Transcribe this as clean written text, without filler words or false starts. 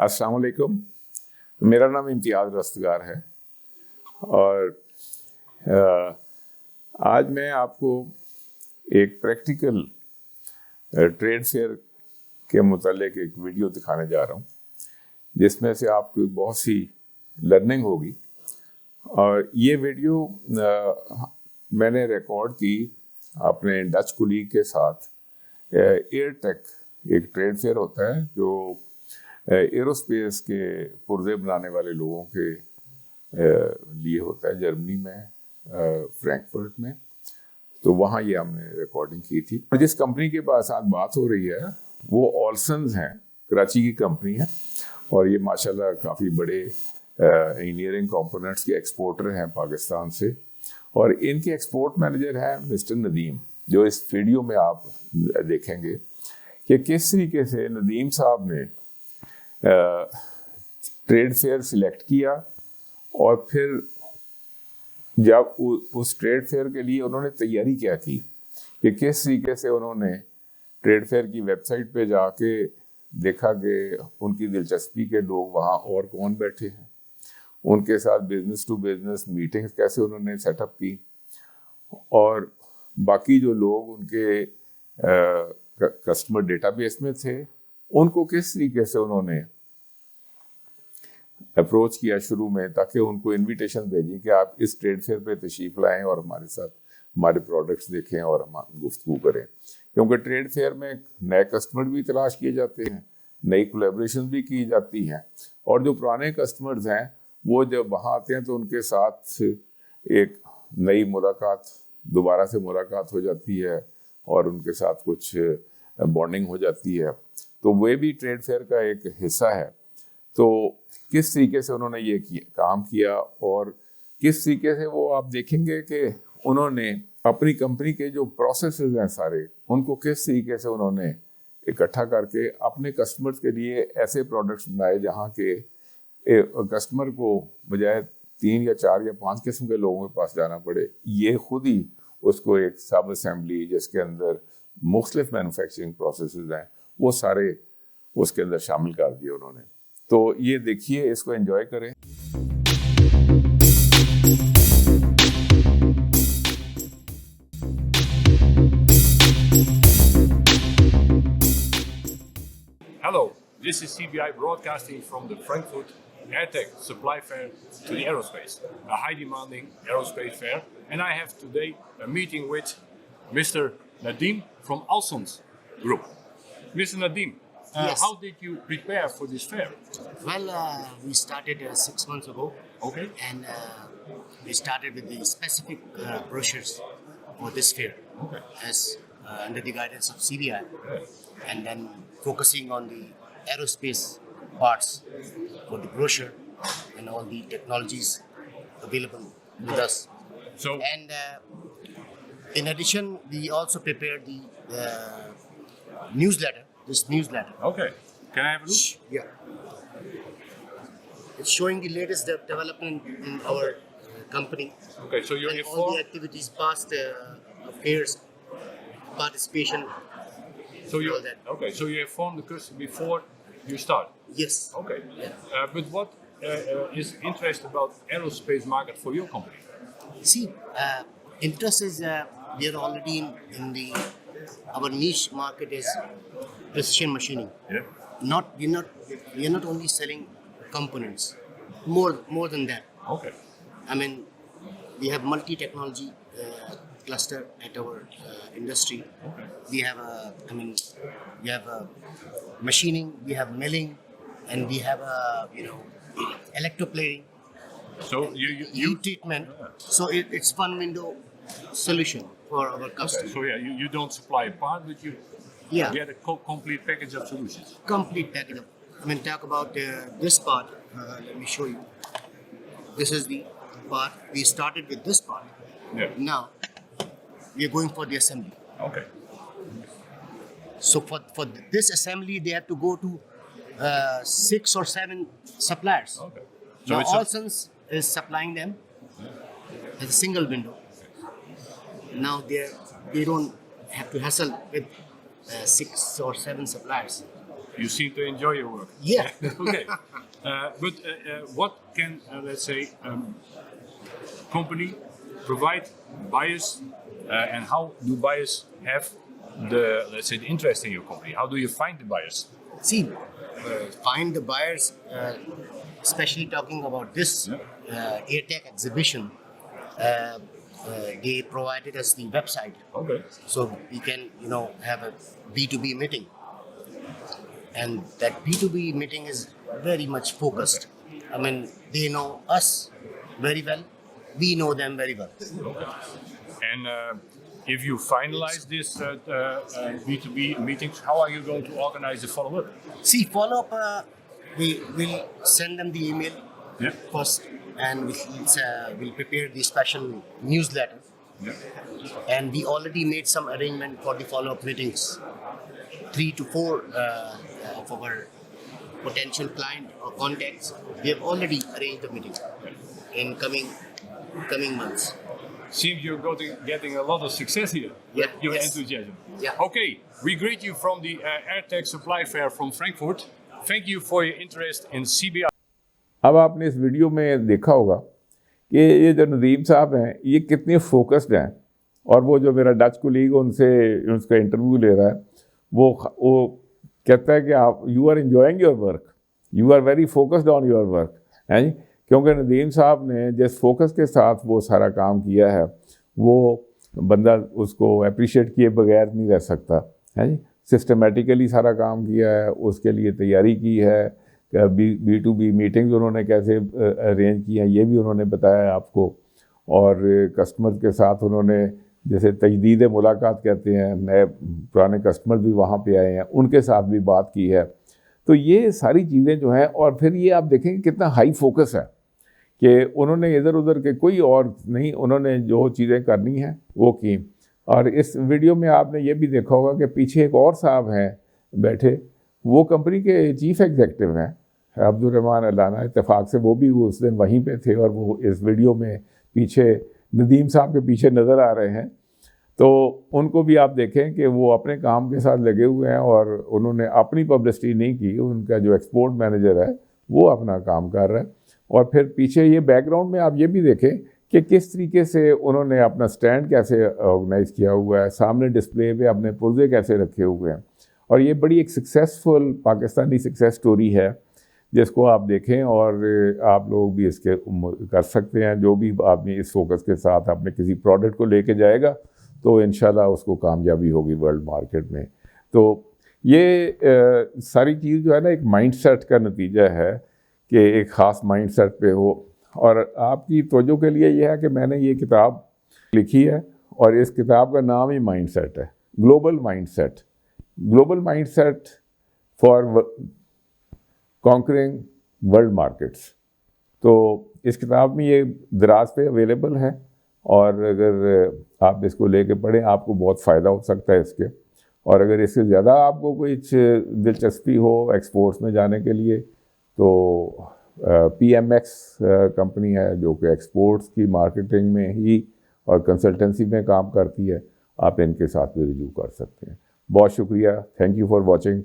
अस्सलाम वालेकुम। मेरा नाम इम्तियाज रस्तगार है और आज मैं आपको एक प्रैक्टिकल ट्रेड फेयर के मुतालिक एक वीडियो दिखाने जा रहा हूँ, जिसमें से आपको बहुत सी लर्निंग होगी। और ये वीडियो मैंने रिकॉर्ड की अपने डच कुलीग के साथ। एयरटेक एक ट्रेड फेयर होता है जो एरोस्पेस के पुर्जे बनाने वाले लोगों के लिए होता है, जर्मनी में, फ्रैंकफर्ट में। तो वहाँ ये हमने रिकॉर्डिंग की थी। जिस कंपनी के पास आज बात हो रही है वो ऑल्सन्स हैं, कराची की कंपनी है, और ये माशाल्लाह काफ़ी बड़े इंजीनियरिंग कंपोनेंट्स के एक्सपोर्टर हैं पाकिस्तान से। और इनके एक्सपोर्ट मैनेजर हैं मिस्टर नदीम, जो इस वीडियो में आप देखेंगे कि किस तरीके से नदीम साहब ने ट्रेड फेयर सिलेक्ट किया और फिर जब उस ट्रेड फेयर के लिए उन्होंने तैयारी क्या की, कि किस तरीके से उन्होंने ट्रेड फेयर की वेबसाइट पे जाके देखा कि उनकी दिलचस्पी के लोग वहाँ और कौन बैठे हैं, उनके साथ बिजनेस टू बिजनेस मीटिंग्स कैसे उन्होंने सेटअप की, और बाकी जो लोग उनके कस्टमर डेटाबेस में थे उनको किस तरीके से उन्होंने अप्रोच किया शुरू में, ताकि उनको इनविटेशन भेजें कि आप इस ट्रेड फेयर पे तशरीफ़ लाएं और हमारे साथ हमारे प्रोडक्ट्स देखें और हम गुफ्तगू करें। क्योंकि ट्रेड फेयर में नए कस्टमर भी तलाश किए जाते हैं, नई कोलैबोरेशन भी की जाती हैं, और जो पुराने कस्टमर्स हैं वो जब वहाँ आते हैं तो उनके साथ एक नई मुलाकात, दोबारा से मुलाकात हो जाती है और उनके साथ कुछ बॉन्डिंग हो जाती है। तो वे भी ट्रेड फेयर का एक हिस्सा है। तो किस तरीके से उन्होंने ये काम किया और किस तरीके से वो आप देखेंगे कि उन्होंने अपनी कंपनी के जो प्रोसेसेस हैं सारे, उनको किस तरीके से उन्होंने इकट्ठा करके अपने कस्टमर्स के लिए ऐसे प्रोडक्ट्स बनाए जहाँ के कस्टमर को बजाय 3 या 4 या 5 किस्म के लोगों के पास जाना पड़े, ये खुद ही उसको एक सब असेंबली जिसके अंदर मुख्तलिफ मैन्युफैक्चरिंग प्रोसेसेस हैं वो सारे उसके अंदर शामिल कर दिए उन्होंने। तो ये देखिए, इसको एंजॉय करें। Hello, this is CBI broadcasting from the Frankfurt AirTech Supply Fair to the Aerospace, a high demanding aerospace fair. And I have today a meeting with Mr. Nadim from Alsons Group. Mr. Nadim, Yes. how did you prepare for this fair? Well, we started 6 months ago, Okay. and we started with the specific brochures for this fair, Okay. as under the guidance of CBI, and then focusing on the aerospace parts for the brochure and all the technologies available with us. So, And in addition, we also prepared the newsletter. This newsletter. okay. Can I have a look? Yeah. It's showing the latest development in our company Okay, so you're and all the informed. activities, past affairs, participation. So you all that. okay. So you informed the customer before you start. Yes. Okay. Yeah. But what is interest about aerospace market for your company? See, interest is we are already in the our niche market is precision machining. Yeah. We are not only selling components. More than that. Okay. I mean, we have multi-technology cluster at our industry. Okay. We have machining, we have milling, and we have electroplating, So you heat treatment. So it's one window solution for our okay. customer. So yeah, you don't supply a part, but you Yeah. get a complete package of solutions. Complete package of. I mean, talk about this part. Let me show you. This is the part. We started with this part. Yeah. Now we are going for the assembly. Okay. So for this assembly, they have to go to 6 or 7 suppliers. Okay. So Now it's Alsons is supplying them as a single window. Now they don't have to hassle with 6 or 7 suppliers. You seem to enjoy your work. Yeah. Okay. But what can, let's say, company provide buyers, and how do buyers have let's say, the interest in your company? How do you find the buyers? See, find the buyers, especially talking about this AirTech exhibition. They provided us the website, Okay. so we can, have a B2B meeting. And that B2B meeting is very much focused. I mean, they know us very well. We know them very well. And if you finalize this B2B meetings, how are you going to organize the follow-up? See, follow-up, we will send them the email first, and we'll prepare the special newsletter. Yeah. And we already made some arrangement for the follow-up meetings. 3 to 4 of our potential client or contacts, we have already arranged the meeting in coming months. Seems you're getting a lot of success here. Yeah, Your yes. enthusiasm. Yeah. Okay, we greet you from the AirTech Supply Fair from Frankfurt. Thank you for your interest in CBI. अब आपने इस video में देखा होगा कि ये जो नदीम साहब हैं ये कितने फोकस्ड हैं, और वो जो मेरा डच कोलीग उसका इंटरव्यू ले रहा है, वो कहता है कि आप you are enjoying your work, you are very focused on your work, हैं जी। क्योंकि नदीम साहब ने जिस फोकस के साथ वो सारा काम किया है, वो बंदा उसको अप्रिशिएट किए बगैर नहीं रह सकता, है जी। सिस्टमेटिकली सारा काम किया है, उसके लिए तैयारी की है, B2B मीटिंग्स उन्होंने कैसे अरेंज की हैं ये भी उन्होंने बताया आपको, और कस्टमर के साथ उन्होंने जैसे तजदीद मुलाकात कहते हैं, नए पुराने कस्टमर भी वहाँ पे आए हैं, उनके साथ भी बात की है। तो ये सारी चीज़ें जो हैं, और फिर ये आप देखेंगे कितना हाई फोकस है कि उन्होंने इधर उधर के कोई और नहीं, उन्होंने जो चीज़ें करनी हैं वो की। और इस वीडियो में आपने ये भी देखा होगा कि पीछे एक और साहब हैं बैठे, वो कंपनी के चीफ एग्जीक्यूटिव हैं, अब्दुर्रहमान अलाना। इत्तेफाक से वो भी उस दिन वहीं पे थे, और वो इस वीडियो में पीछे नदीम साहब के पीछे नज़र आ रहे हैं। तो उनको भी आप देखें कि वो अपने काम के साथ लगे हुए हैं, और उन्होंने अपनी पब्लिसिटी नहीं की। उनका जो एक्सपोर्ट मैनेजर है वो अपना काम कर रहा है। और फिर पीछे ये बैकग्राउंड में आप ये भी देखें कि किस तरीके से उन्होंने अपना स्टैंड कैसे ऑर्गेनाइज़ किया हुआ है, सामने डिस्प्ले पे अपने पुर्जे कैसे रखे हुए हैं। और ये बड़ी एक सक्सेसफुल पाकिस्तानी सक्सेस स्टोरी है जिसको आप देखें, और आप लोग भी इसके कर सकते हैं। जो भी आदमी इस फोकस के साथ अपने किसी प्रोडक्ट को लेके जाएगा तो इंशाल्लाह उसको कामयाबी होगी वर्ल्ड मार्केट में। तो ये सारी चीज़ जो है ना, एक माइंडसेट का नतीजा है कि एक ख़ास माइंडसेट पे हो। और आपकी तवज्जो के लिए ये है कि मैंने ये किताब लिखी है, और इस किताब का नाम ही माइंडसेट है, global mindset for conquering world markets. तो इस किताब में ये दराज पे अवेलेबल है, और अगर आप इसको लेके पढ़ें आपको बहुत फ़ायदा हो सकता है इसके। और अगर इससे ज़्यादा आपको कोई दिलचस्पी हो एक्सपोर्ट्स में जाने के लिए, तो PMX कंपनी है जो कि एक्सपोर्ट्स की मार्केटिंग में ही और कंसल्टेंसी में काम करती है, आप इनके साथ भी रिव्यू कर सकते हैं। बहुत शुक्रिया, थैंक यू फॉर वॉचिंग।